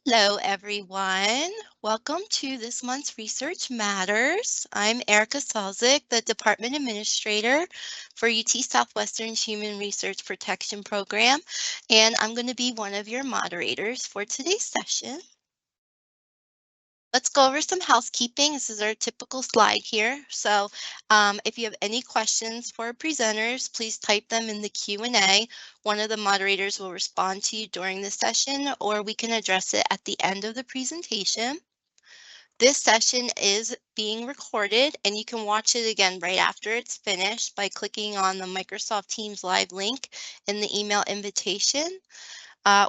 Hello, everyone. Welcome to this month's Research Matters. I'm Erica Salzik, the Department Administrator for UT Southwestern's Human Research Protection Program, and I'm going to be one of your moderators for today's session. Let's go over some housekeeping. This is our typical slide here. So if you have any questions for our presenters, please type them in the Q&A. One of the moderators will respond to you during the session, or we can address it at the end of the presentation. This session is being recorded, and you can watch it again right after it's finished by clicking on the Microsoft Teams Live link in the email invitation.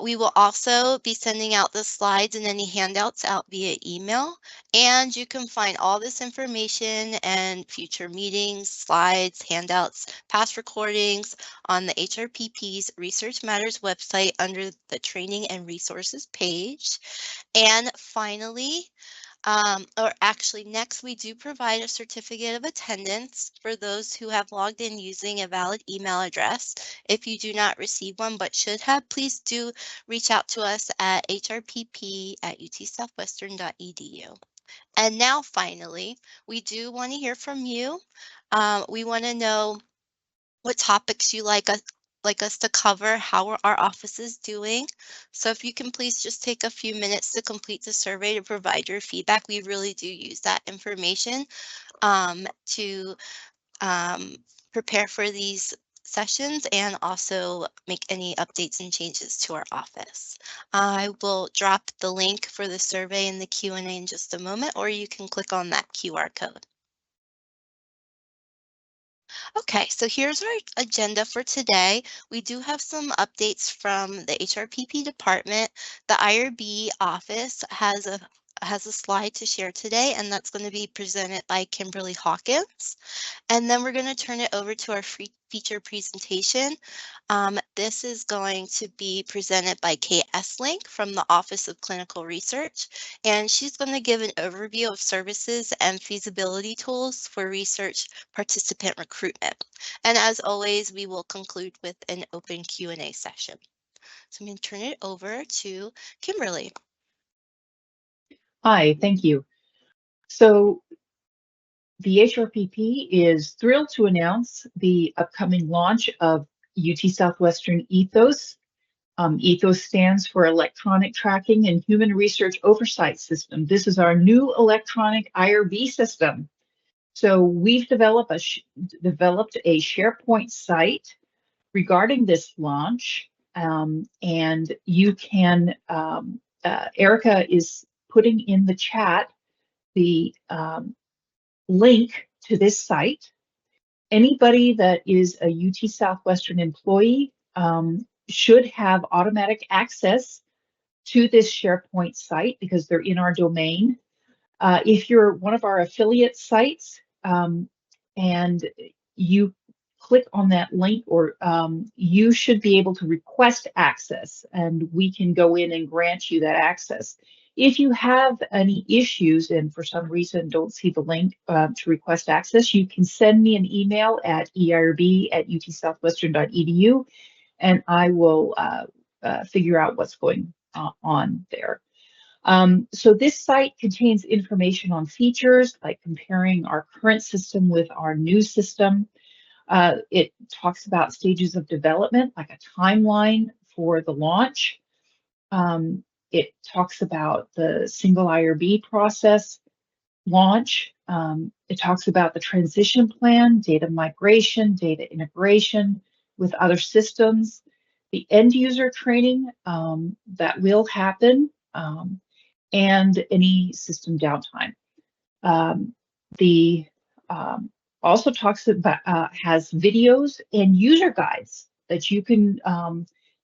We will also be sending out the slides and any handouts out via email, and you can find all this information and future meetings, slides, handouts, past recordings on the HRPP's Research Matters website under the Training and Resources page. And finally, or actually next, we do provide a certificate of attendance for those who have logged in using a valid email address. If you do not receive one but should have, please do reach out to us at hrpp@utsouthwestern.edu. And now finally, we do want to hear from you. We want to know what topics you like us to cover, how are our offices doing. So if you can please just take a few minutes to complete the survey to provide your feedback. We really do use that information to prepare for these sessions and also make any updates and changes to our office. I will drop the link for the survey in the Q&A in just a moment, or you can click on that QR code. Okay, so here's our agenda for today. We do have some updates from the HRPP department. The IRB office has a slide to share today, and that's going to be presented by Kimberly Hawkins. And then we're going to turn it over to our feature presentation. This is going to be presented by Kate Esslink from the Office of Clinical Research, and she's going to give an overview of services and feasibility tools for research participant recruitment. And as always, we will conclude with an open Q&A session. So I'm going to turn it over to Kimberly. Hi, thank you. So the HRPP is thrilled to announce the upcoming launch of UT Southwestern Ethos. Ethos stands for Electronic Tracking and Human Research Oversight System. This is our new electronic IRB system. So we've developed a SharePoint site regarding this launch, and you can, Erica is putting in the chat the link to this site. Anybody that is a UT Southwestern employee should have automatic access to this SharePoint site because they're in our domain. If you're one of our affiliate sites and you click on that link, or you should be able to request access, and we can go in and grant you that access. If you have any issues and for some reason don't see the link to request access, you can send me an email at eirb@utsouthwestern.edu, and I will figure out what's going on there. So this site contains information on features, like comparing our current system with our new system. It talks about stages of development, like a timeline for the launch. It talks about the single IRB process launch. It talks about the transition plan, data migration, data integration with other systems, the end user training that will happen, and any system downtime. The also talks about has videos and user guides that you can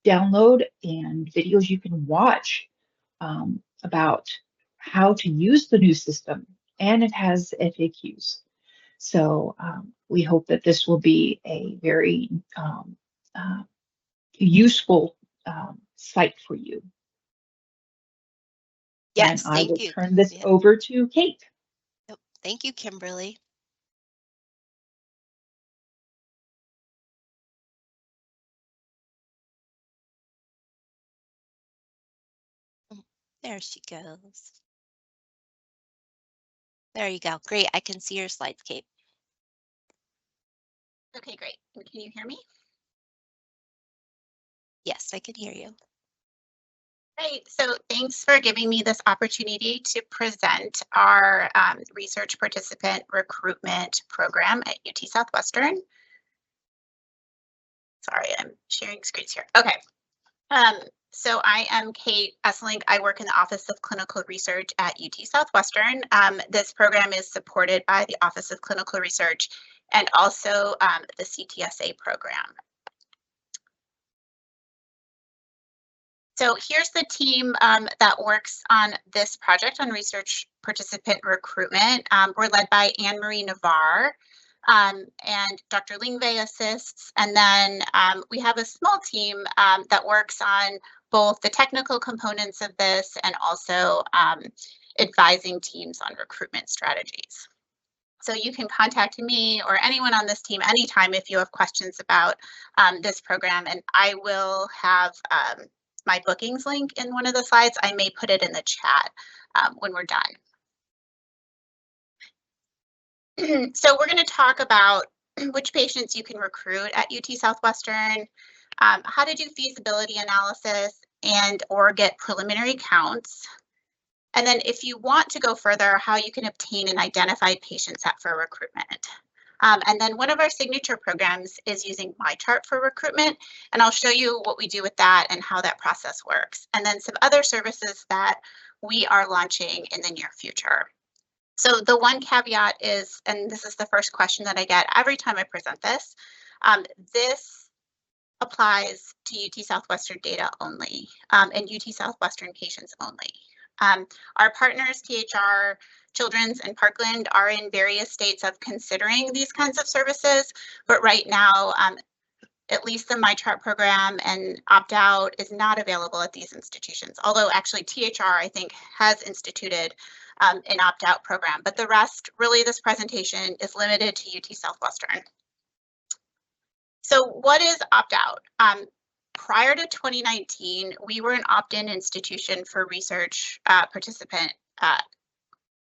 download, and videos you can watch about how to use the new system, and it has FAQs. So we hope that this will be a very useful site for you. Yes, And I thank will you. turn this Yeah. over to Kate. Yep. Thank you, Kimberly. There she goes. There you go. Great. I can see your slides, Kate. Okay, great. And can you hear me? Yes, I can hear you. Great. So thanks for giving me this opportunity to present our research participant recruitment program at UT Southwestern. Sorry, I'm sharing screens here. Okay. So I am Kate Esselink. I work in the Office of Clinical Research at UT Southwestern. This program is supported by the Office of Clinical Research and also the CTSA program. So here's the team that works on this project on research participant recruitment. We're led by Anne-Marie Navarre, and Dr. Lingvei assists. And then we have a small team that works on both the technical components of this and also advising teams on recruitment strategies. So you can contact me or anyone on this team anytime if you have questions about this program, and I will have my bookings link in one of the slides. I may put it in the chat when we're done. So we're going to talk about which patients you can recruit at UT Southwestern, how to do feasibility analysis and or get preliminary counts. And then if you want to go further, how you can obtain an identified patient set for recruitment. And then one of our signature programs is using MyChart for recruitment, and I'll show you what we do with that and how that process works. And then some other services that we are launching in the near future. So the one caveat is, and this is the first question that I get every time I present this, this applies to UT Southwestern data only and UT Southwestern patients only. Our partners, THR, Children's, and Parkland are in various states of considering these kinds of services, but right now, at least the MyChart program and opt-out is not available at these institutions, although actually THR, I think, has instituted an opt-out program, but the rest, really this presentation is limited to UT Southwestern. So what is opt-out? Prior to 2019, we were an opt-in institution for research participant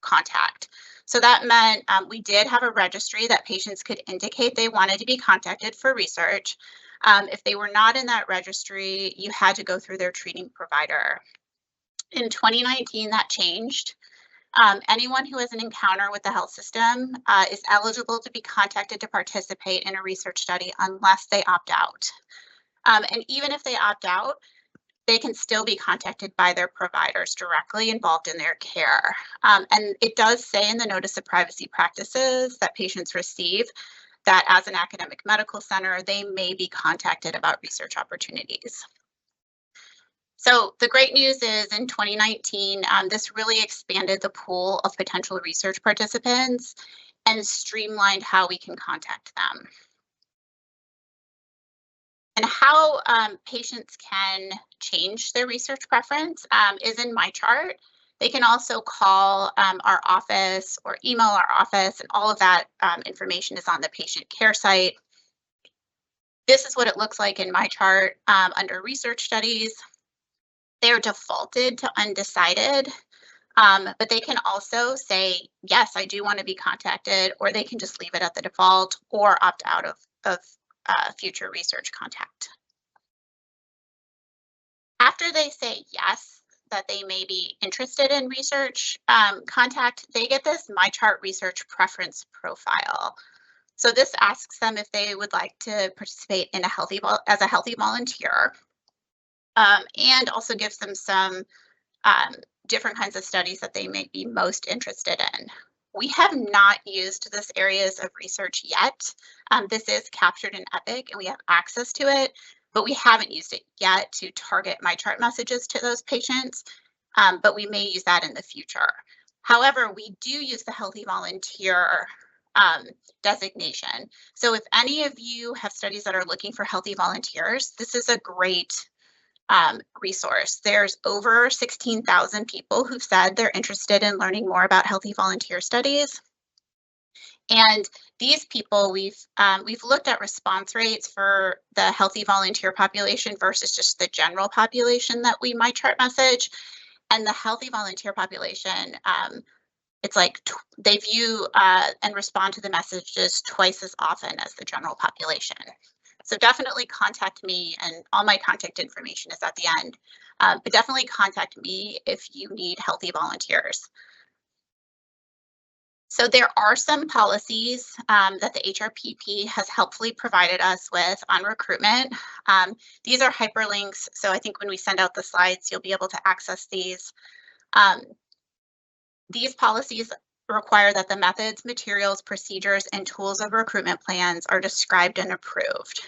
contact. So that meant we did have a registry that patients could indicate they wanted to be contacted for research. If they were not in that registry, you had to go through their treating provider. In 2019, that changed. Anyone who has an encounter with the health system is eligible to be contacted to participate in a research study unless they opt out. And even if they opt out, they can still be contacted by their providers directly involved in their care. And it does say in the Notice of Privacy Practices that patients receive that as an academic medical center, they may be contacted about research opportunities. So the great news is in 2019, this really expanded the pool of potential research participants and streamlined how we can contact them. And how patients can change their research preference is in MyChart. They can also call our office or email our office, and all of that information is on the patient care site. This is what it looks like in MyChart under research studies. They're defaulted to undecided, but they can also say, yes, I do want to be contacted, or they can just leave it at the default or opt out of future research contact. After they say yes, that they may be interested in research contact, they get this MyChart research preference profile. So this asks them if they would like to participate in as a healthy volunteer, and also gives them some different kinds of studies that they may be most interested in. We have not used this areas of research yet. This is captured in Epic and we have access to it, but we haven't used it yet to target MyChart messages to those patients, but we may use that in the future. However, we do use the healthy volunteer designation. So if any of you have studies that are looking for healthy volunteers, this is a great resource. There's over 16,000 people who've said they're interested in learning more about healthy volunteer studies. And these people, we've looked at response rates for the healthy volunteer population versus just the general population that we MyChart message. And the healthy volunteer population, it's like they view and respond to the messages twice as often as the general population. So definitely contact me, and all my contact information is at the end. But definitely contact me if you need healthy volunteers. So there are some policies that the HRPP has helpfully provided us with on recruitment. These are hyperlinks, so I think when we send out the slides, you'll be able to access these. These policies require that the methods, materials, procedures, and tools of recruitment plans are described and approved.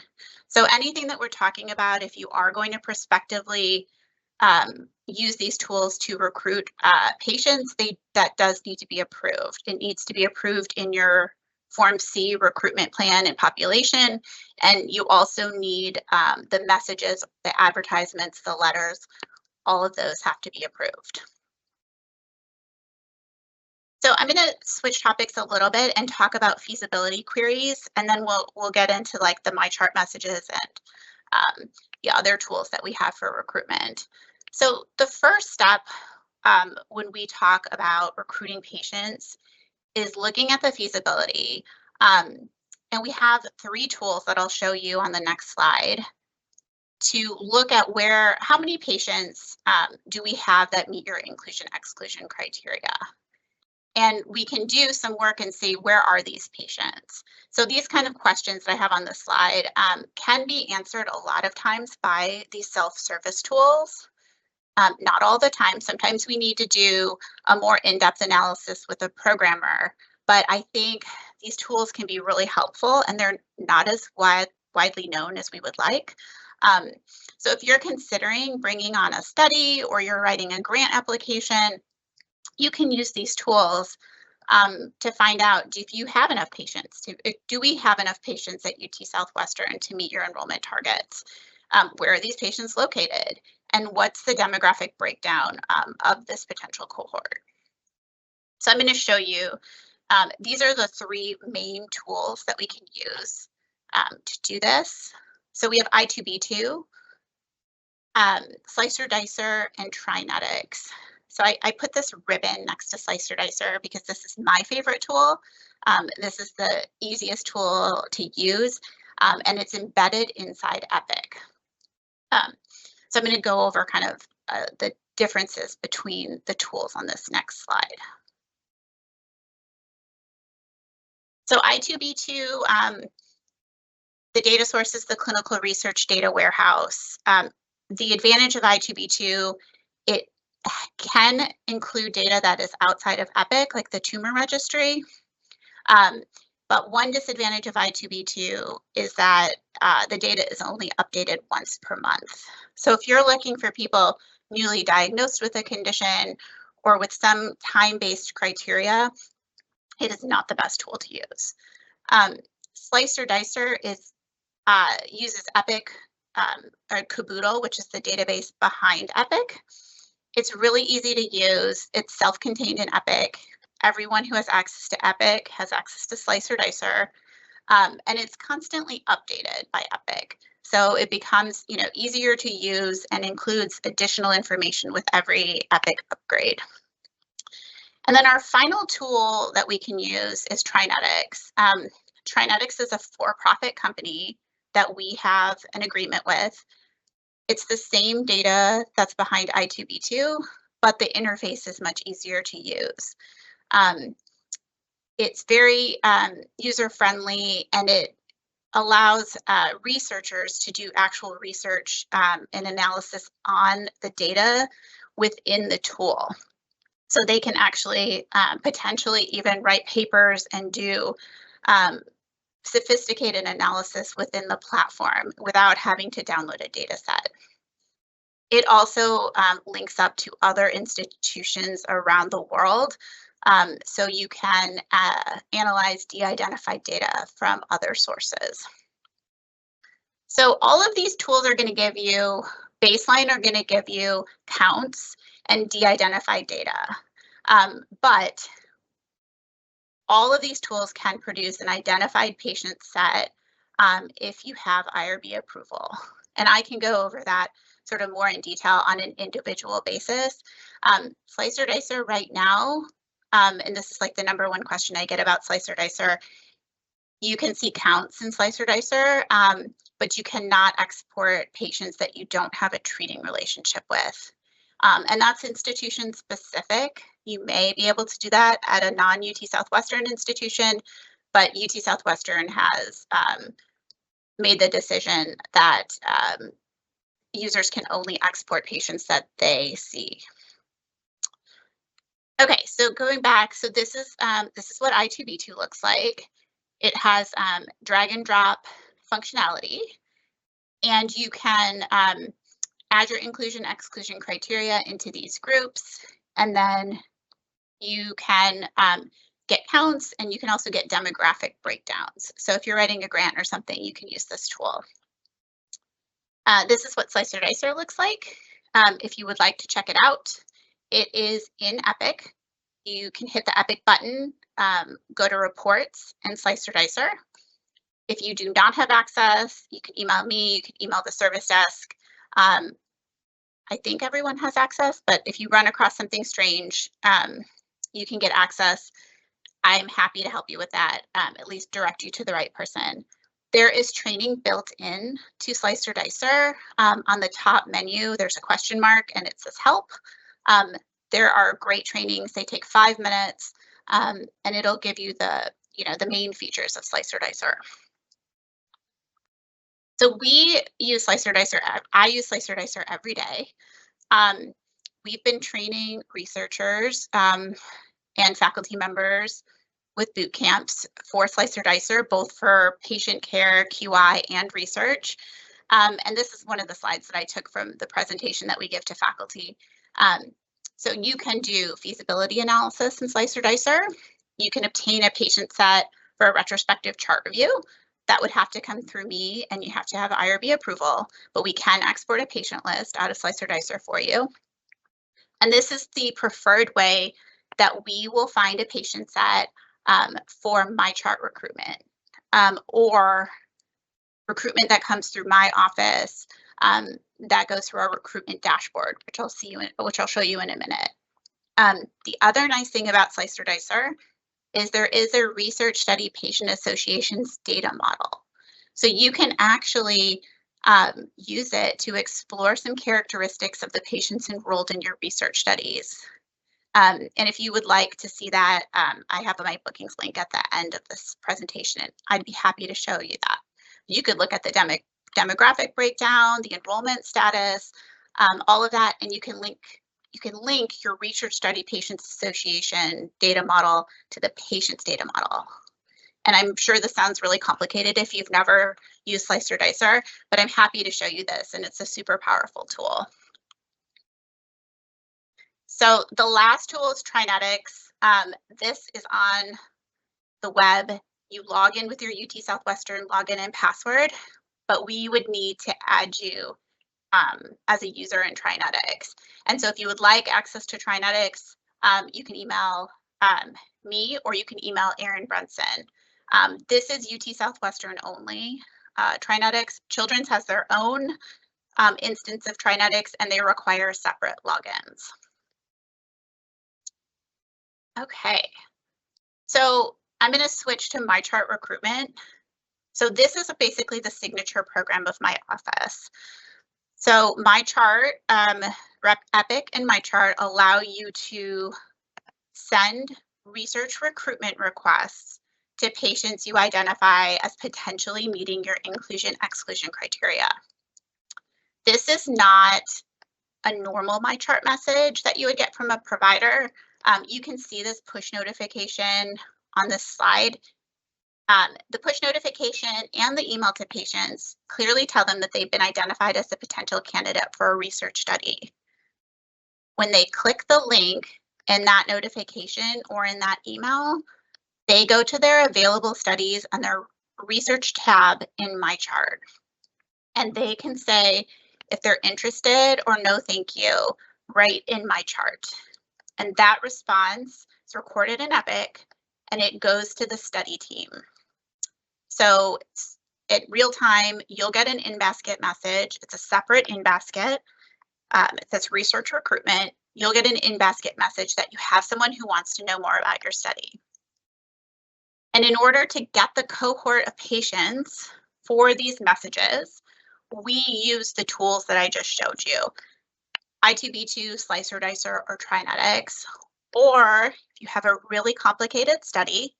So anything that we're talking about, if you are going to prospectively use these tools to recruit patients, that does need to be approved. It needs to be approved in your Form C recruitment plan and population, and you also need the messages, the advertisements, the letters, all of those have to be approved. So I'm going to switch topics a little bit and talk about feasibility queries, and then we'll get into like the MyChart messages and the other tools that we have for recruitment. So the first step when we talk about recruiting patients is looking at the feasibility. And we have 3 tools that I'll show you on the next slide to look at how many patients do we have that meet your inclusion-exclusion criteria. And we can do some work and see where are these patients. So these kind of questions that I have on the slide can be answered a lot of times by these self-service tools. Not all the time. Sometimes we need to do a more in-depth analysis with a programmer, but I think these tools can be really helpful, and they're not as widely known as we would like. So if you're considering bringing on a study or you're writing a grant application, you can use these tools to find out if you have enough patients. Do we have enough patients at UT Southwestern to meet your enrollment targets? Where are these patients located? And what's the demographic breakdown of this potential cohort? So I'm going to show you, these are the 3 main tools that we can use to do this. So we have I2B2, Slicer Dicer, and Trinetics. So I put this ribbon next to Slicer Dicer because this is my favorite tool. This is the easiest tool to use, and it's embedded inside Epic. So I'm going to go over kind of the differences between the tools on this next slide. So I2B2, the data source is the Clinical Research Data Warehouse. The advantage of I2B2, it can include data that is outside of Epic, like the tumor registry. But one disadvantage of I2B2 is that the data is only updated once per month. So if you're looking for people newly diagnosed with a condition or with some time-based criteria, it is not the best tool to use. Slicer Dicer uses Epic or Caboodle, which is the database behind Epic. It's really easy to use. It's self-contained in Epic. Everyone who has access to Epic has access to Slicer Dicer, and it's constantly updated by Epic. So it becomes, easier to use and includes additional information with every Epic upgrade. And then our final tool that we can use is Trinetics. Trinetics is a for-profit company that we have an agreement with. It's the same data that's behind I2B2, but the interface is much easier to use. It's very user-friendly, and it allows researchers to do actual research and analysis on the data within the tool. So they can actually potentially even write papers and do sophisticated analysis within the platform without having to download a data set. It also links up to other institutions around the world, so you can analyze de-identified data from other sources. So all of these tools are going to give you, baseline are going to give you counts and de-identified data, but all of these tools can produce an identified patient set if you have IRB approval. And I can go over that sort of more in detail on an individual basis. Slicer Dicer right now, and this is like the #1 question I get about Slicer Dicer, you can see counts in Slicer Dicer, but you cannot export patients that you don't have a treating relationship with. And that's institution specific. You may be able to do that at a non-UT Southwestern institution, but UT Southwestern has made the decision that users can only export patients that they see. Okay, so going back, so this is what I2B2 looks like. It has drag and drop functionality, and you can add your inclusion exclusion criteria into these groups, and then you can get counts, and you can also get demographic breakdowns. So if you're writing a grant or something, you can use this tool. This is what Slicer Dicer looks like. If you would like to check it out, it is in Epic. You can hit the Epic button, go to reports and Slicer Dicer. If you do not have access, you can email me, you can email the service desk. I think everyone has access, but if you run across something strange, you can get access. I'm happy to help you with that, at least direct you to the right person. There is training built in to Slicer Dicer. On the top menu, there's a question mark and it says help. There are great trainings. They take 5 minutes, and it'll give you the main features of Slicer Dicer. So we use Slicer Dicer. I use Slicer Dicer every day. We've been training researchers and faculty members with boot camps for Slicer Dicer, both for patient care, QI, and research. And this is one of the slides that I took from the presentation that we give to faculty. So you can do feasibility analysis in Slicer Dicer. You can obtain a patient set for a retrospective chart review. That would have to come through me, and you have to have IRB approval, but we can export a patient list out of Slicer Dicer for you. And this is the preferred way that we will find a patient set for MyChart recruitment, or recruitment that comes through my office that goes through our recruitment dashboard, which I'll show you in a minute. The other nice thing about Slicer Dicer is there is a Research Study Patient Associations data model. So you can actually use it to explore some characteristics of the patients enrolled in your research studies. And if you would like to see that, I have my bookings link at the end of this presentation. I'd be happy to show you that. You could look at the demographic breakdown, the enrollment status, all of that, and you can link your Research Study Patients Association data model to the patient's data model. And I'm sure this sounds really complicated if you've never used Slicer Dicer, but I'm happy to show you this, and it's a super powerful tool. So the last tool is Trinetics. This is on the web. You log in with your UT Southwestern login and password, but we would need to add you as a user in Trinetics. And so if you would like access to Trinetics, you can email me, or you can email Aaron Brunson. This is UT Southwestern only. Trinetics, Children's has their own instance of Trinetics, and they require separate logins. Okay, so I'm going to switch to MyChart recruitment. So this is basically the signature program of my office. So MyChart, Epic and MyChart allow you to send research recruitment requests to patients you identify as potentially meeting your inclusion/exclusion criteria. This is not a normal MyChart message that you would get from a provider. You can see this push notification on this slide. The push notification and the email to patients clearly tell them that they've been identified as a potential candidate for a research study. When they click the link in that notification or in that email, they go to their available studies and their research tab in MyChart. And they can say if they're interested or no thank you right in MyChart. And that response is recorded in Epic, and it goes to the study team. So at real time, you'll get an in-basket message. It's a separate in-basket. It says research recruitment. You'll get an in-basket message that you have someone who wants to know more about your study. And in order to get the cohort of patients for these messages, we use the tools that I just showed you, I2B2, Slicer, Dicer, or TriNetX. Or if you have a really complicated study,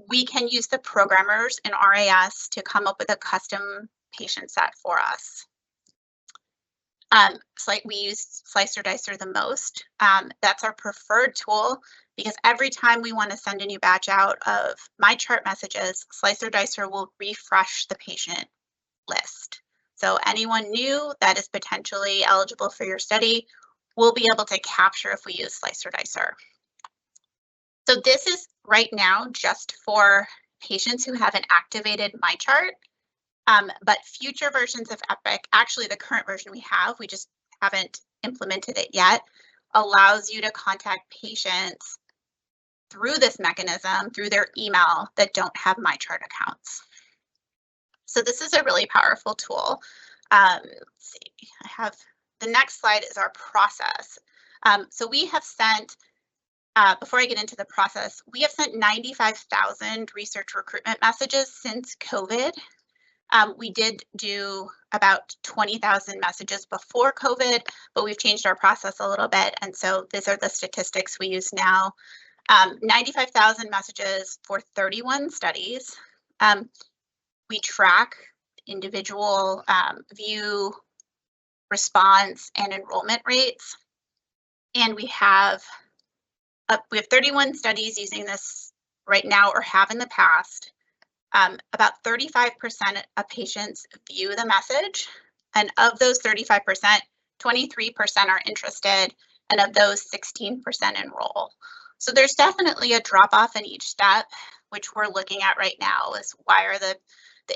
we can use the programmers in RAS to come up with a custom patient set for us. We use Slicer Dicer the most. That's our preferred tool because every time we want to send a new batch out of MyChart messages, Slicer Dicer will refresh the patient list. So anyone new that is potentially eligible for your study will be able to capture if we use Slicer Dicer. So this is right now just for patients who have an activated MyChart. But future versions of Epic, actually the current version we just haven't implemented it yet, allows you to contact patients through this mechanism, through their email that don't have MyChart accounts. So this is a really powerful tool. Let's see, the next slide is our process. So we have sent, before I get into the process, we have sent 95,000 research recruitment messages since COVID. We did do about 20,000 messages before COVID, but we've changed our process a little bit. And so these are the statistics we use now. 95,000 messages for 31 studies. We track individual view, response, and enrollment rates. And we have 31 studies using this right now or have in the past. About 35% of patients view the message, and of those 35%, 23% are interested, and of those, 16% enroll. So there's definitely a drop-off in each step, which we're looking at right now is why are the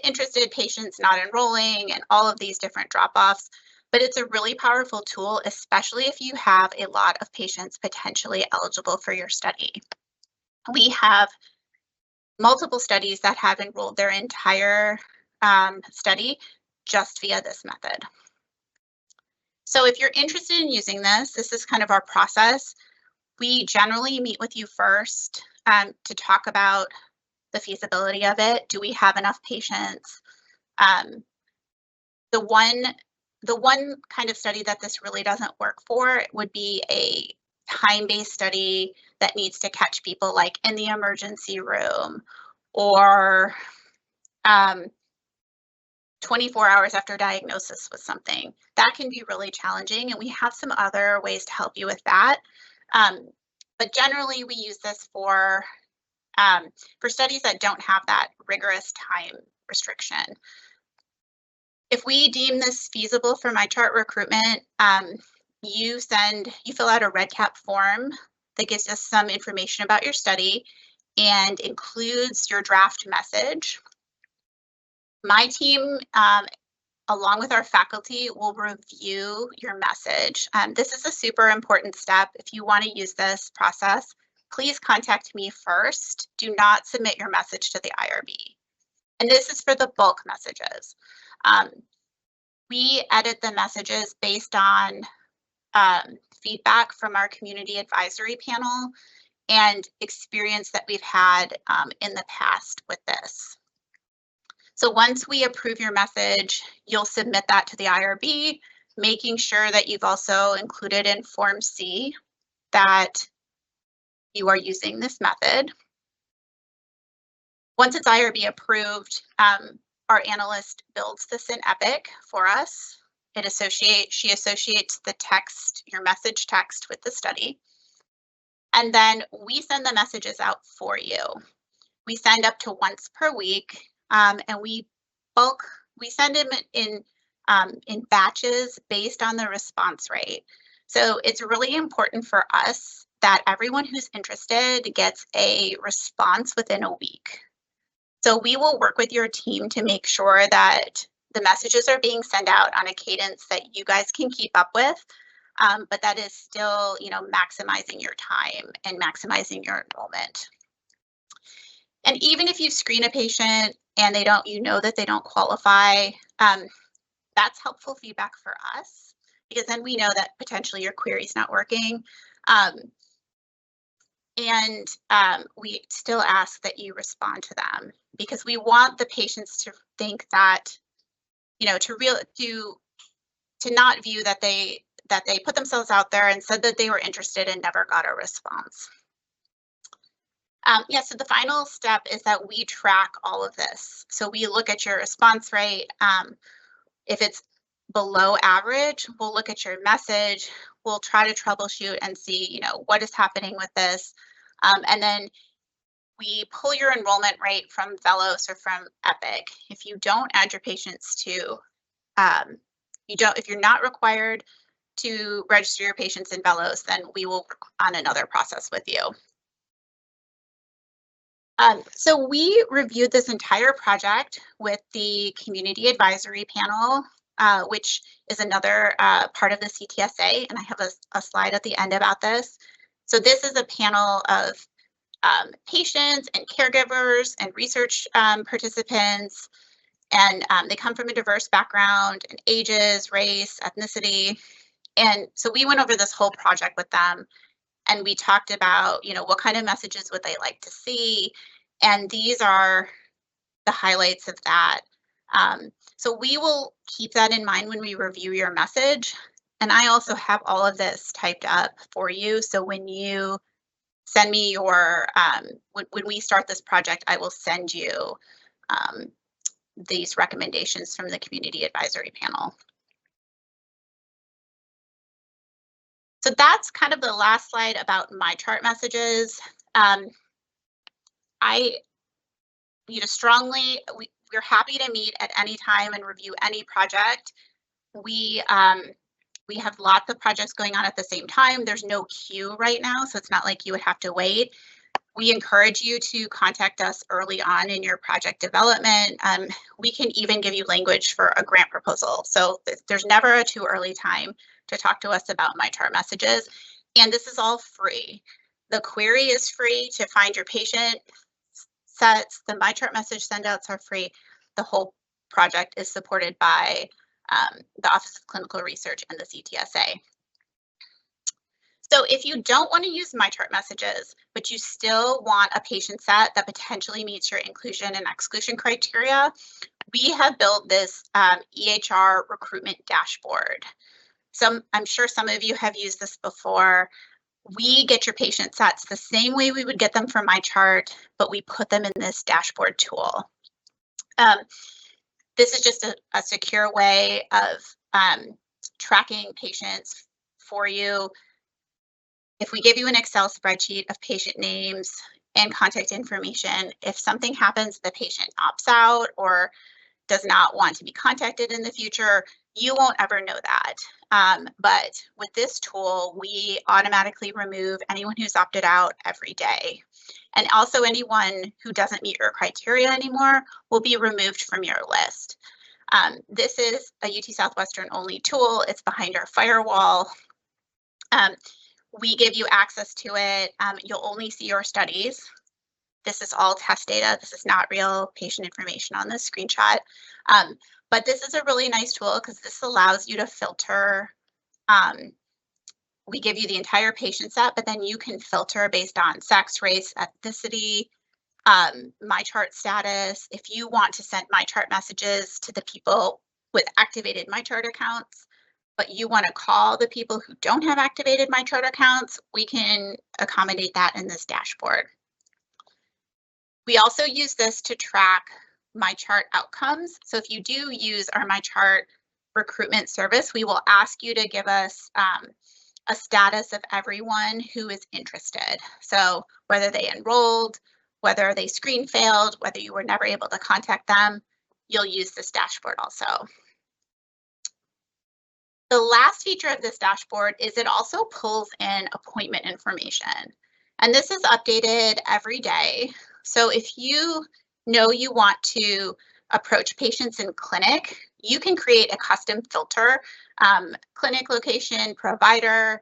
interested patients not enrolling and all of these different drop-offs. But it's a really powerful tool, especially if you have a lot of patients potentially eligible for your study. We have multiple studies that have enrolled their entire study just via this method. So if you're interested in using this, this is kind of our process. We generally meet with you first to talk about the feasibility of it. Do we have enough patients? The one kind of study that this really doesn't work for would be a time-based study that needs to catch people like in the emergency room or 24 hours after diagnosis with something. That can be really challenging, and we have some other ways to help you with that. But generally, we use this for studies that don't have that rigorous time restriction. If we deem this feasible for MyChart recruitment, you fill out a REDCap form that gives us some information about your study and includes your draft message. My team, along with our faculty, will review your message. This is a super important step. If you want to use this process, please contact me first. Do not submit your message to the IRB. And this is for the bulk messages. We edit the messages based on feedback from our community advisory panel and experience that we've had in the past with this. So once we approve your message, you'll submit that to the IRB, making sure that you've also included in Form C that you are using this method. Once it's IRB approved, our analyst builds this in Epic for us. She associates the text, your message text, with the study. And then we send the messages out for you. We send up to once per week, and we send them in batches based on the response rate. So it's really important for us that everyone who's interested gets a response within a week. So we will work with your team to make sure that the messages are being sent out on a cadence that you guys can keep up with, but that is still, maximizing your time and maximizing your enrollment. And even if you screen a patient and you know that they don't qualify, that's helpful feedback for us, because then we know that potentially your query is not working. We still ask that you respond to them, because we want the patients to think that, to not view that they put themselves out there and said that they were interested and never got a response. So the final step is that we track all of this. So we look at your response rate. If it's below average, we'll look at your message. We'll try to troubleshoot and see, what is happening with this. And then we pull your enrollment rate from Velos or from Epic. If you don't add your patients to, if you're not required to register your patients in Velos, then we will work on another process with you. So we reviewed this entire project with the Community Advisory Panel, which is another part of the CTSA, and I have a slide at the end about this. So this is a panel of patients and caregivers and research participants, and they come from a diverse background and ages, race, ethnicity. And so we went over this whole project with them, and we talked about, what kind of messages would they like to see? And these are the highlights of that. So we will keep that in mind when we review your message. And I also have all of this typed up for you. So when you send me your, when we start this project, I will send you these recommendations from the Community Advisory Panel. So that's kind of the last slide about MyChart messages. We're happy to meet at any time and review any project. We have lots of projects going on at the same time. There's no queue right now, so it's not like you would have to wait. We encourage you to contact us early on in your project development. We can even give you language for a grant proposal. So there's never a too early time to talk to us about MyChart messages. And this is all free. The query is free to find your patient sets. The MyChart message sendouts are free. The whole project is supported by the Office of Clinical Research and the CTSA. So if you don't want to use MyChart messages, but you still want a patient set that potentially meets your inclusion and exclusion criteria, we have built this EHR recruitment dashboard. I'm sure some of you have used this before. We get your patient sets the same way we would get them from MyChart, but we put them in this dashboard tool. This is just a secure way of tracking patients for you. If we give you an Excel spreadsheet of patient names and contact information, if something happens, the patient opts out or does not want to be contacted in the future, you won't ever know that. But with this tool, we automatically remove anyone who's opted out every day. And also anyone who doesn't meet your criteria anymore will be removed from your list. This is a UT Southwestern only tool. It's behind our firewall. We give you access to it. You'll only see your studies. This is all test data. This is not real patient information on this screenshot. But this is a really nice tool because this allows you to filter. We give you the entire patient set, but then you can filter based on sex, race, ethnicity, MyChart status. If you want to send MyChart messages to the people with activated MyChart accounts, but you want to call the people who don't have activated MyChart accounts, we can accommodate that in this dashboard. We also use this to track MyChart outcomes. So if you do use our MyChart recruitment service, we will ask you to give us a status of everyone who is interested. So whether they enrolled, whether they screen failed, whether you were never able to contact them, you'll use this dashboard also. The last feature of this dashboard is it also pulls in appointment information. And this is updated every day. So if you know you want to approach patients in clinic, you can create a custom filter, clinic location, provider,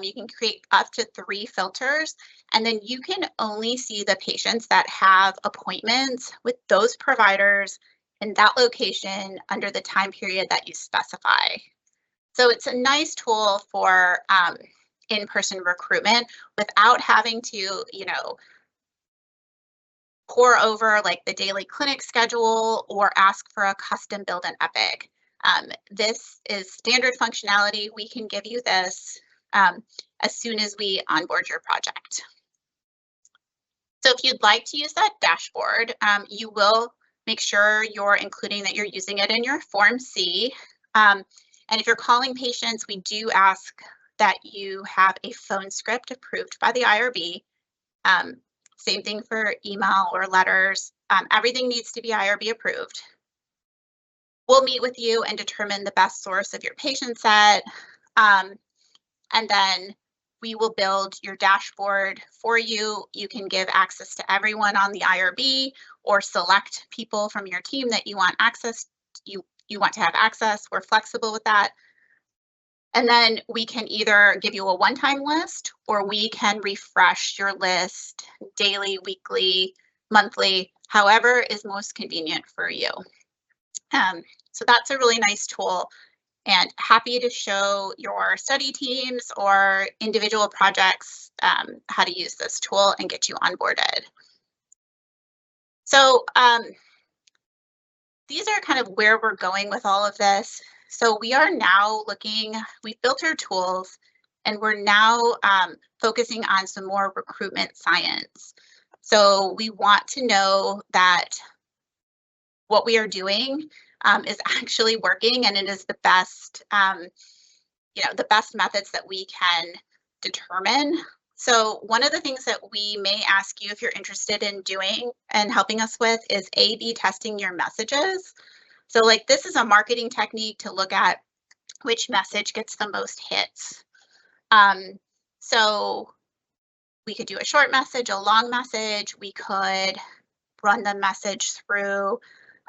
You can create up to 3 filters, and then you can only see the patients that have appointments with those providers in that location under the time period that you specify. So it's a nice tool for in-person recruitment without having to, pour over like the daily clinic schedule or ask for a custom build in Epic. This is standard functionality. We can give you this as soon as we onboard your project. So if you'd like to use that dashboard, you will make sure you're including that you're using it in your Form C. And if you're calling patients, we do ask that you have a phone script approved by the IRB. Same thing for email or letters. Everything needs to be IRB approved. We'll meet with you and determine the best source of your patient set. And then we will build your dashboard for you. You can give access to everyone on the IRB or select people from your team that you want access, you want to have access. We're flexible with that. And then we can either give you a one-time list or we can refresh your list daily, weekly, monthly, however is most convenient for you. So that's a really nice tool, and happy to show your study teams or individual projects how to use this tool and get you onboarded. So these are kind of where we're going with all of this. So we are now we've built our tools, and we're now focusing on some more recruitment science. So we want to know that what we are doing is actually working, and it is the best, the best methods that we can determine. So one of the things that we may ask you if you're interested in doing and helping us with is A/B testing your messages. So like this is a marketing technique to look at which message gets the most hits. So we could do a short message, a long message. We could run the message through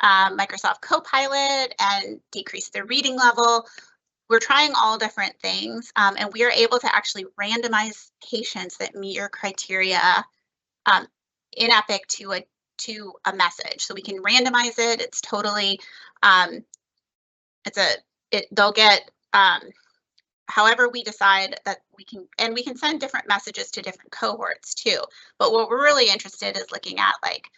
Microsoft Copilot and decrease the reading level. We're trying all different things, and we are able to actually randomize patients that meet your criteria in Epic to a message. So we can randomize it. It's totally, they'll get however we decide that we can, and we can send different messages to different cohorts too. But what we're really interested is looking at like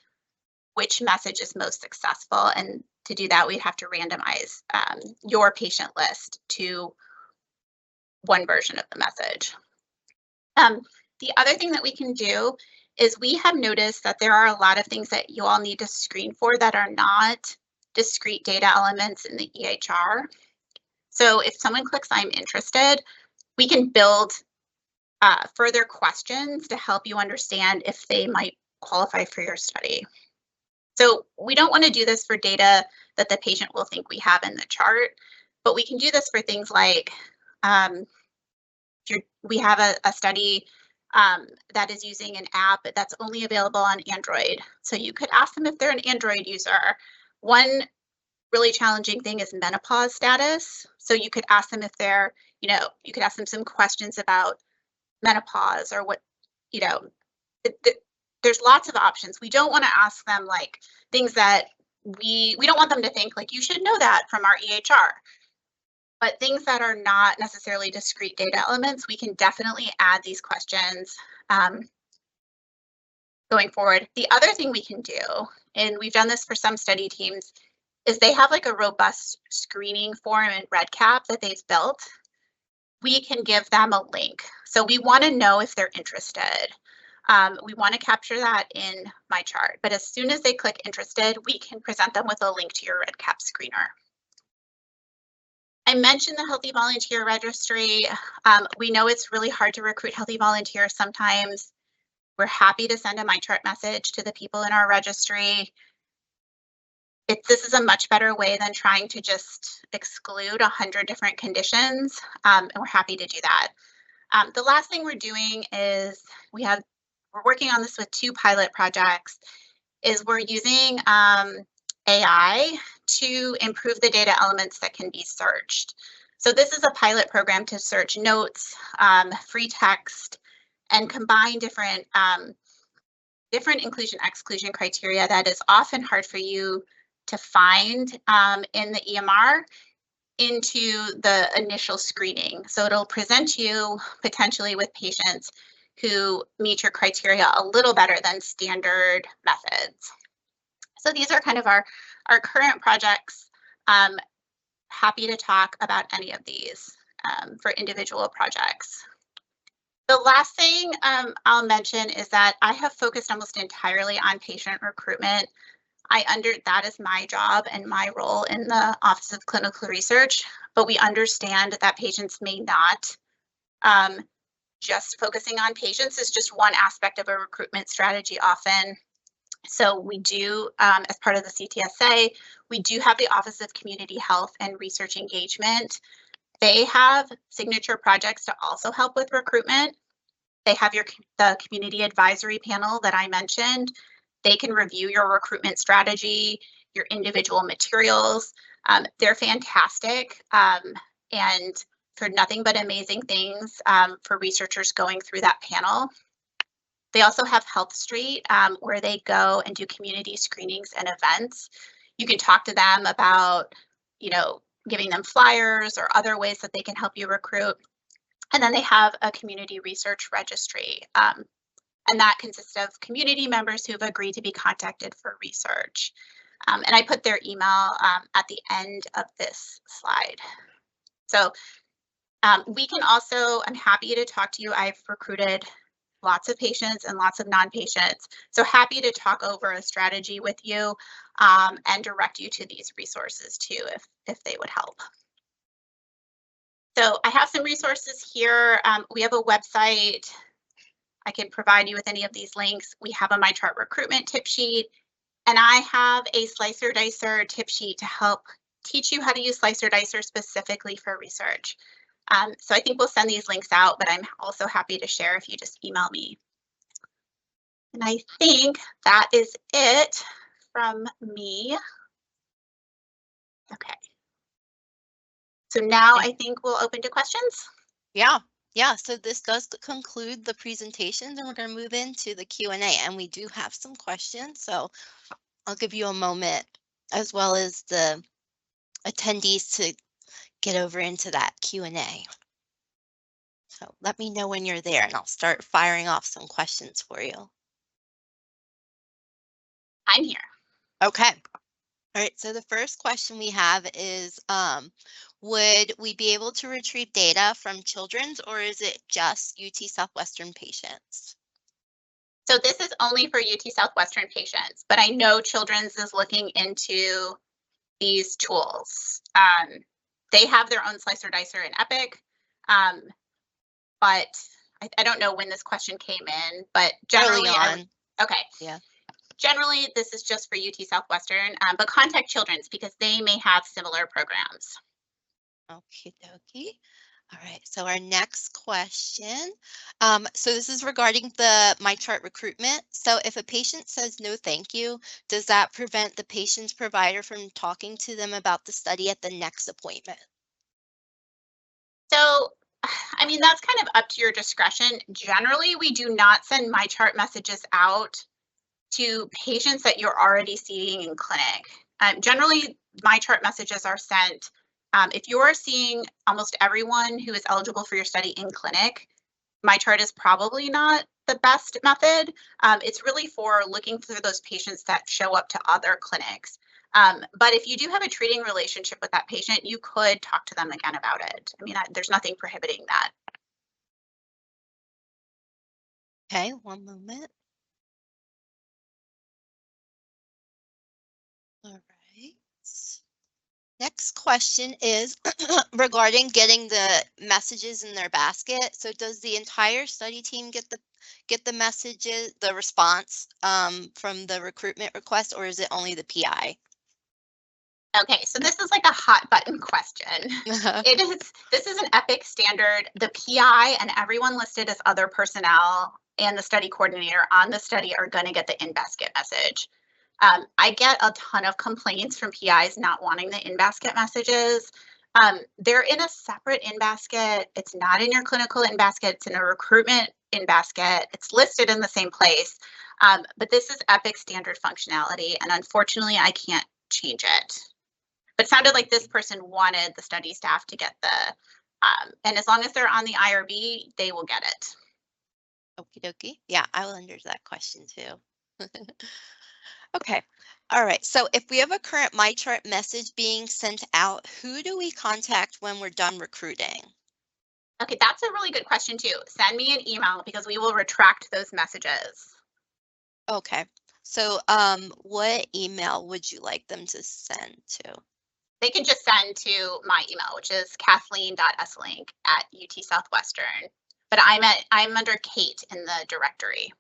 which message is most successful, and to do that, we'd have to randomize your patient list to one version of the message. The other thing that we can do is we have noticed that there are a lot of things that you all need to screen for that are not discrete data elements in the EHR. So if someone clicks I'm interested, we can build further questions to help you understand if they might qualify for your study. So we don't want to do this for data that the patient will think we have in the chart, but we can do this for things like we have a study that is using an app that's only available on Android. So you could ask them if they're an Android user. One really challenging thing is menopause status. So you could ask them if they're, you could ask them some questions about menopause or what, there's lots of options. We don't want to ask them like things that we don't want them to think like you should know that from our EHR. But things that are not necessarily discrete data elements, we can definitely add these questions going forward. The other thing we can do, and we've done this for some study teams, is they have like a robust screening form in REDCap that they've built. We can give them a link. So we want to know if they're interested. We want to capture that in MyChart, but as soon as they click interested, we can present them with a link to your REDCap screener. I mentioned the Healthy Volunteer Registry. We know it's really hard to recruit healthy volunteers sometimes. We're happy to send a MyChart message to the people in our registry. This is a much better way than trying to just exclude 100 different conditions, and we're happy to do that. The last thing we're doing is we're working on this with 2 pilot projects, is we're using AI to improve the data elements that can be searched. So this is a pilot program to search notes, free text, and combine different inclusion-exclusion criteria that is often hard for you to find in the EMR into the initial screening. So it'll present you potentially with patients who meet your criteria a little better than standard methods. So these are kind of our current projects. Happy to talk about any of these for individual projects. The last thing I'll mention is that I have focused almost entirely on patient recruitment. That is my job and my role in the Office of Clinical Research, but we understand that patients may not. Just focusing on patients is just one aspect of a recruitment strategy often. So we do, as part of the CTSA, we do have the Office of Community Health and Research Engagement. They have signature projects to also help with recruitment. They have the community advisory panel that I mentioned. They can review your recruitment strategy, your individual materials. They're fantastic and for nothing but amazing things for researchers going through that panel. They also have Health Street, where they go and do community screenings and events. You can talk to them about, giving them flyers or other ways that they can help you recruit. And then they have a community research registry, and that consists of community members who've agreed to be contacted for research. And I put their email at the end of this slide. So we can also, I'm happy to talk to you. I've recruited lots of patients and lots of non-patients. So happy to talk over a strategy with you and direct you to these resources too, if they would help. So I have some resources here. We have a website. I can provide you with any of these links. We have a MyChart recruitment tip sheet, and I have a Slicer Dicer tip sheet to help teach you how to use Slicer Dicer specifically for research. So I think we'll send these links out, but I'm also happy to share if you just email me. And I think that is it from me. Okay. So now I think we'll open to questions. Yeah, so this does conclude the presentations, and we're going to move into the Q&A, and we do have some questions, so I'll give you a moment, as well as the attendees, to get over into that Q&A. So let me know when you're there, and I'll start firing off some questions for you. I'm here. Okay. All right, so the first question we have is, would we be able to retrieve data from Children's, or is it just UT Southwestern patients? So this is only for UT Southwestern patients, but I know Children's is looking into these tools. They have their own Slicer Dicer and Epic, but I don't know when this question came in, but generally, early on. Okay. Yeah. Generally, this is just for UT Southwestern, but contact Children's because they may have similar programs. Okie dokie. All right, so our next question. So this is regarding the MyChart recruitment. So if a patient says no thank you, does that prevent the patient's provider from talking to them about the study at the next appointment? So, I mean, that's kind of up to your discretion. Generally, we do not send MyChart messages out to patients that you're already seeing in clinic. Generally, MyChart messages are sent if you're seeing almost everyone who is eligible for your study in clinic. MyChart is probably not the best method. It's really for looking for those patients that show up to other clinics. But if you do have a treating relationship with that patient, you could talk to them again about it. I mean, there's nothing prohibiting that. Okay, one moment. All right. Next question is regarding getting the messages in their basket. So does the entire study team get the messages, the response from the recruitment request, or is it only the PI? Okay, so this is like a hot button question. This is an Epic standard. The PI and everyone listed as other personnel and the study coordinator on the study are going to get the in-basket message. I get a ton of complaints from PIs not wanting the in-basket messages. They're in a separate in basket. It's not in your clinical in basket. It's in a recruitment in basket. It's listed in the same place. But this is Epic standard functionality, and unfortunately, I can't change it. But it sounded like this person wanted the study staff to get the, and as long as they're on the IRB, they will get it. Okie dokie. Yeah, I will enter that question too. Okay. All right. So if we have a current MyChart message being sent out, who do we contact when we're done recruiting? Okay, that's a really good question too. Send me an email because we will retract those messages. Okay. So what email would you like them to send to? They can just send to my email, which is kathleen.esselink@UT Southwestern. But I'm under Kate in the directory.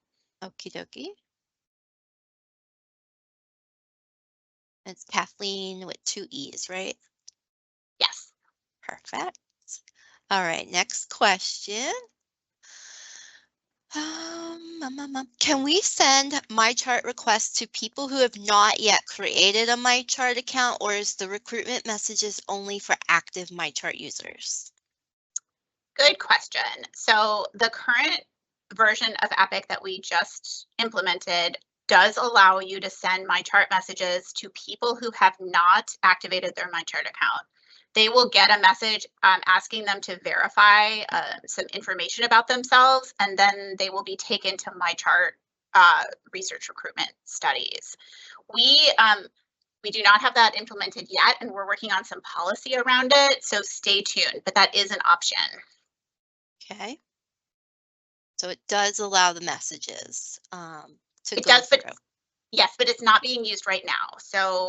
Okie dokie. It's Kathleen with 2 E's, right? Yes. Perfect. All right, next question. Can we send MyChart requests to people who have not yet created a MyChart account, or is the recruitment messages only for active MyChart users? Good question. So the current version of Epic that we just implemented does allow you to send MyChart messages to people who have not activated their MyChart account. They will get a message asking them to verify some information about themselves, and then they will be taken to MyChart research recruitment studies. We do not have that implemented yet, and we're working on some policy around it, so stay tuned, but that is an option. Okay. So it does allow the messages to It go does, through. but yes, but it's not being used right now. So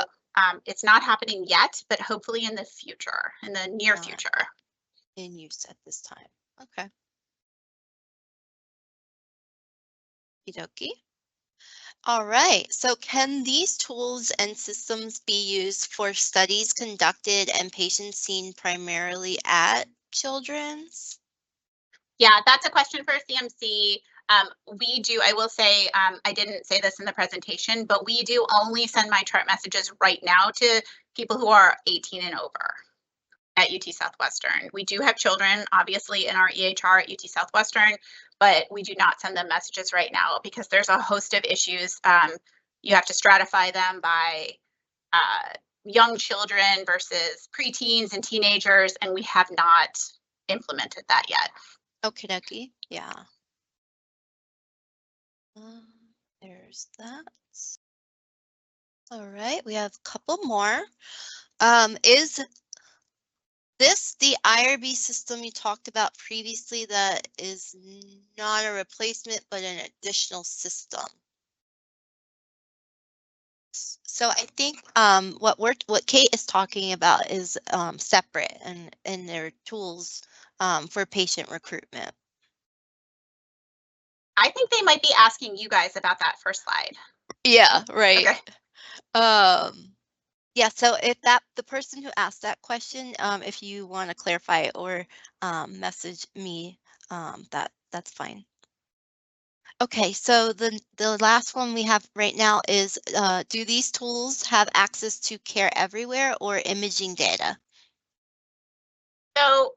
it's not happening yet, but hopefully in the future, in the near future. In use at this time. Okay. Okie-dokie. All right. So can these tools and systems be used for studies conducted and patients seen primarily at Children's? Yeah, that's a question for CMC. We do, I will say, I didn't say this in the presentation, but we do only send MyChart messages right now to people who are 18 and over at UT Southwestern. We do have children, obviously, in our EHR at UT Southwestern, but we do not send them messages right now because there's a host of issues. You have to stratify them by young children versus preteens and teenagers, and we have not implemented that yet. Okie dokie. Yeah. There's that. All right. We have a couple more. Is this the IRB system you talked about previously that is not a replacement but an additional system? So I think what Kate is talking about is separate and their tools for patient recruitment. I think they might be asking you guys about that first slide. Yeah, right. Okay. Yeah, so if the person who asked that question, if you want to clarify or message me, that's fine. Okay, so the last one we have right now is, do these tools have access to Care Everywhere or imaging data? So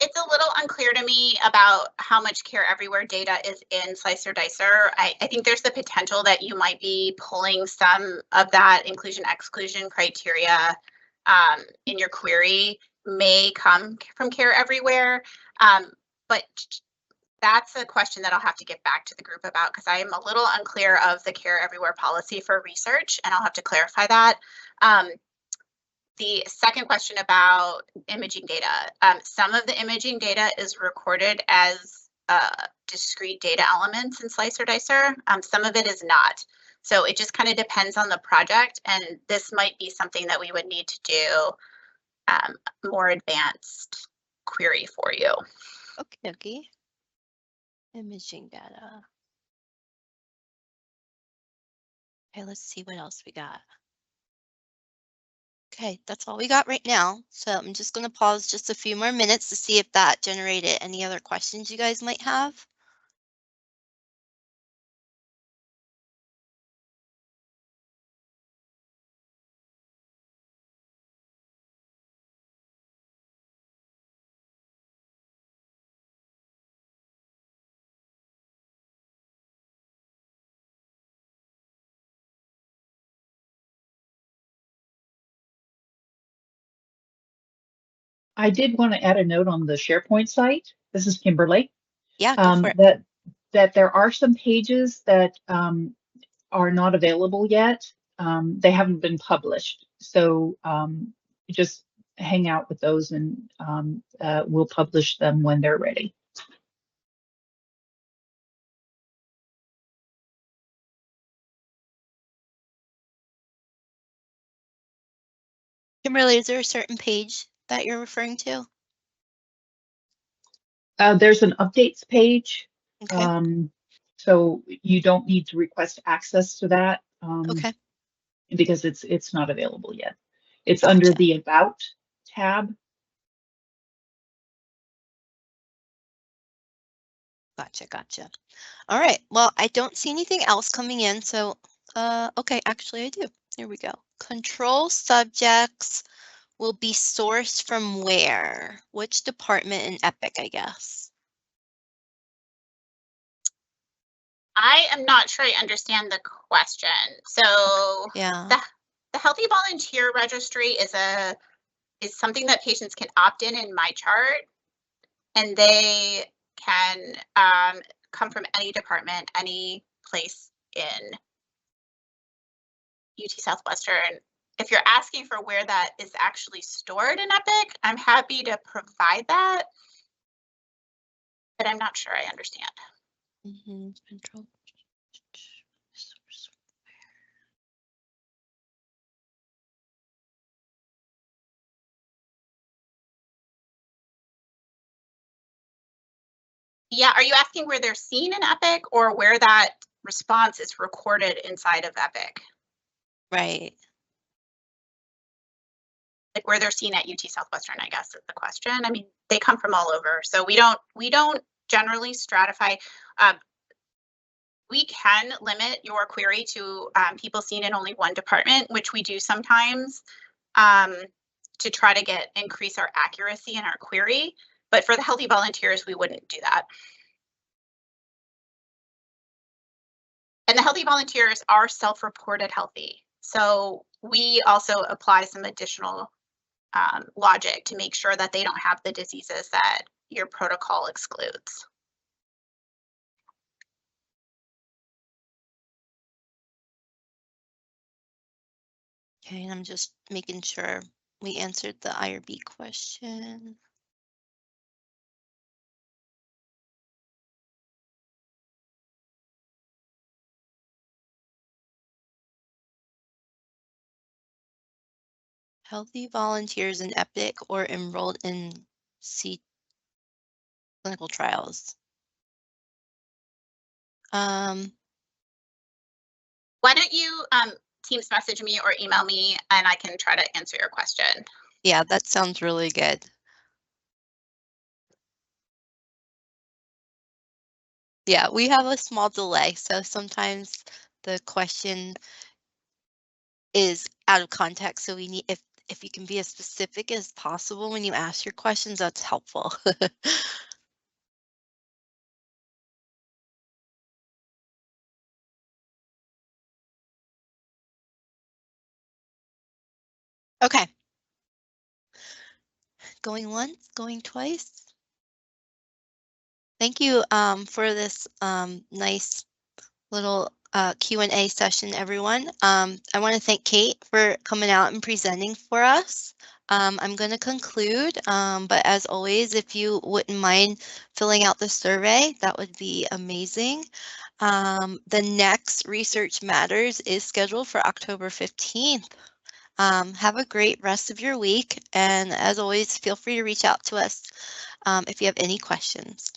it's a little unclear to me about how much Care Everywhere data is in Slicer Dicer. I think there's the potential that you might be pulling some of that inclusion-exclusion criteria in your query may come from Care Everywhere. But that's a question that I'll have to get back to the group about because I am a little unclear of the Care Everywhere policy for research, and I'll have to clarify that. The second question about imaging data. Some of the imaging data is recorded as discrete data elements in Slicer Dicer. Some of it is not. So it just kind of depends on the project, and this might be something that we would need to do more advanced query for you. Okay. Imaging data. Okay, let's see what else we got. Okay, that's all we got right now. So I'm just going to pause just a few more minutes to see if that generated any other questions you guys might have. I did want to add a note on the SharePoint site. This is Kimberly. Yeah, go for it. That there are some pages that are not available yet. They haven't been published. So just hang out with those, and we'll publish them when they're ready. Kimberly, is there a certain page that you're referring to? There's an updates page. Okay. So you don't need to request access to that. Okay. Because it's not available yet. It's under Gotcha. the About tab. Gotcha. All right. Well, I don't see anything else coming in. So, okay, actually I do. Here we go. Control subjects will be sourced from where? Which department in EPIC, I guess? I am not sure I understand the question. So Yeah. the Healthy Volunteer Registry is something that patients can opt in MyChart, and they can come from any department, any place in UT Southwestern. If you're asking for where that is actually stored in EPIC, I'm happy to provide that, but I'm not sure I understand. Control. Yeah, are you asking where they're seen in EPIC or where that response is recorded inside of EPIC? Right. Like where they're seen at UT Southwestern, I guess is the question. I mean, they come from all over, so we don't generally stratify. We can limit your query to people seen in only one department, which we do sometimes to try to increase our accuracy in our query. But for the healthy volunteers, we wouldn't do that. And the healthy volunteers are self-reported healthy. So we also apply some additional logic to make sure that they don't have the diseases that your protocol excludes. Okay, and I'm just making sure we answered the IRB question. Healthy volunteers in EPIC or enrolled in clinical trials. Why don't you Teams message me or email me and I can try to answer your question. Yeah, that sounds really good. Yeah, we have a small delay, so sometimes the question is out of context. So we need, if you can be as specific as possible when you ask your questions, that's helpful. Okay. Going once, going twice. Thank you for this nice little Q&A session, everyone. I want to thank Kate for coming out and presenting for us. I'm going to conclude, but as always, if you wouldn't mind filling out the survey, that would be amazing. The next Research Matters is scheduled for October 15th. Have a great rest of your week, and as always, feel free to reach out to us if you have any questions.